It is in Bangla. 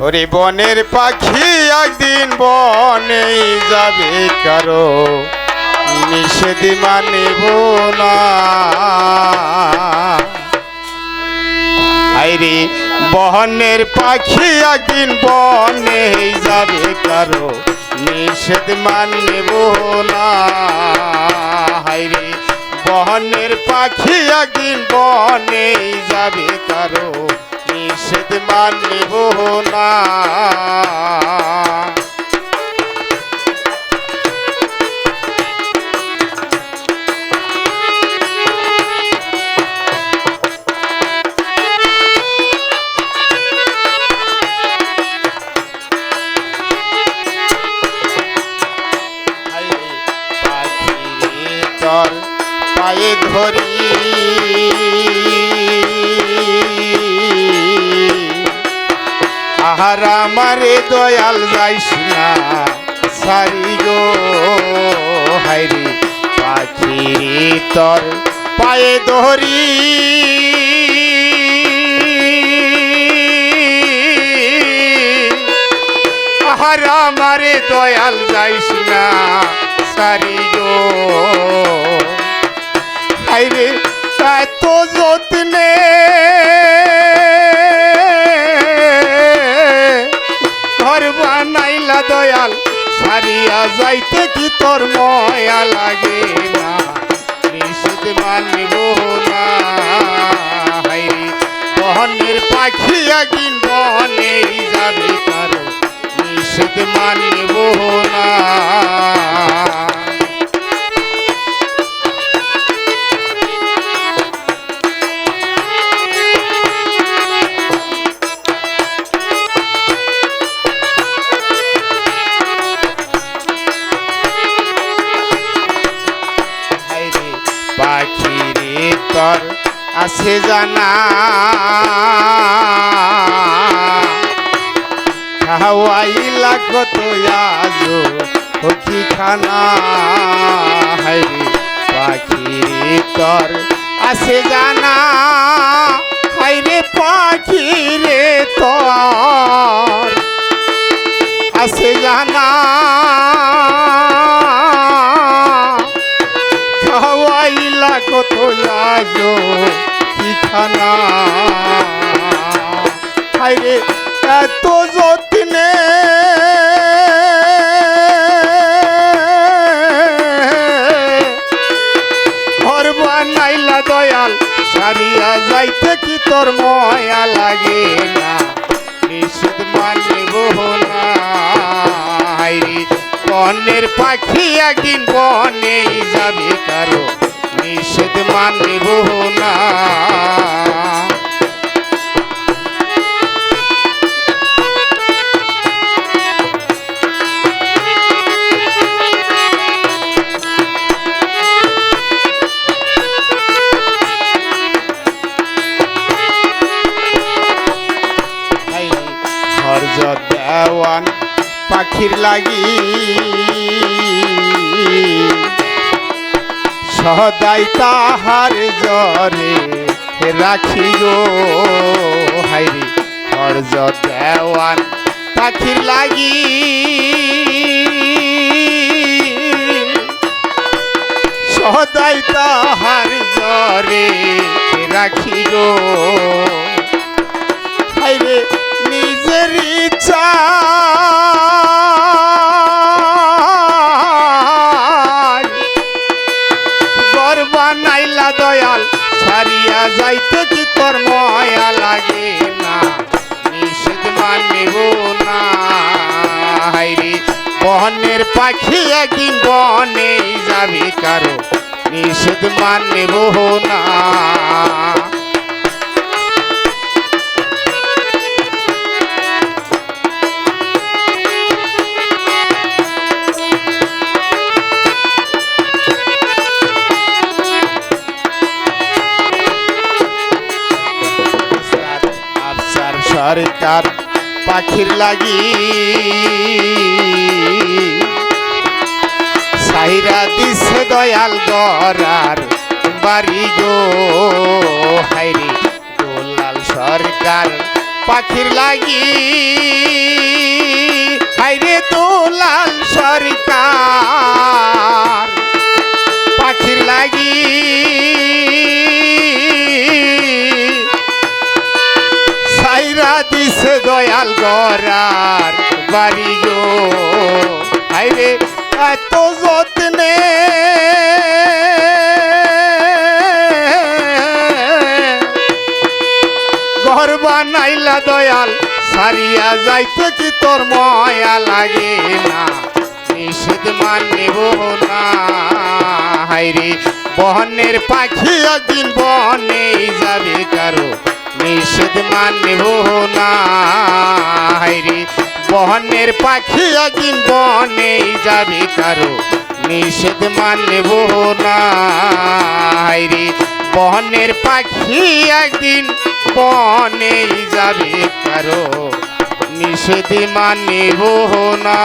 ওরে বনের পাখি একদিন বনেই যাবে কারো নিষেধ মানিব না। আইরে বনের পাখি একদিন বনেই যাবে কারো নিষেধ মানিব না। হাইরে বনের পাখি একদিন বনেই যাবে কারো নিষেধ মানিব না। তোর পায়ে ধরি আহার আমারে দয়াল যাইস না সারি গো। হাইরে পাখি তোর পায়ে ধরি আহার আমারে দয়াল যাইস না সারি গো। হাইরে এত যত্নে ঘর বানাইলা দয়াল সারিয়া যাইতে কি তোর ময়া লাগে না নিষেধ মানিব না। হাইরে বনের পাখি একদিন বনেই যাবে কারো নিষেধ মানিব না। পাখি রে তোর আছে জানা খাওয়াইলা কত আজ হকি খানা। হাইরে পাখি রে তোর আছে জানা হাইরে পাখি রে তোর আছে জানা খাওয়াইলা কত আজ ঠিকানা। হাইরে এত যত্নে ঘর বানাইলা দয়াল সারিয়া যাইতে কি তোর ময়া লাগে না নিষেধ মানিব না। হাইরে বনের পাখি একদিন বনেই যাবে কারো নিষেধ মানিব না। হরজ দেওয়ান পাখির লাগি সদাই তাহার জরে রাখি গো। হাইরে হরজ দেওয়ান পাখির লাগি সদাই তাহার জরে রাখি গো। হাইরে নিজের ইচ্ছা ঘর বানাইলা দয়াল ছাড়িয়া যাইতে কি তোর ময়া লাগে না নিষেধ মানিব না। হাইরে বনের পাখি একদিন বনেই যাবে কারো নিষেধ মানিব না। সরকার পাখির লাগি সাহিরা দিছে দয়াল গরার বাড়ি গো। হাইরে দোলাল সরকার পাখির লাগি হাইরে দুলাল সরকার পাখির লাগি সাইরা দিছে দয়াল গরার বাড়ি গো হাইরে এত যত্নে ঘর বানাইলা দয়াল সারিয়া যাইতে কি তোর ময়া লাগে না নিষেধ মানিব না হাইরে বহনের পাখি একদিন বনে যাবে কারো নিষেধ মানিব না হাইরে বহনের পাখি একদিন বনে যাবে কারো নিষেধ মানিব না হাইরে বহনের পাখি একদিন বনে যাবে কারো নিষেধ মানিব না।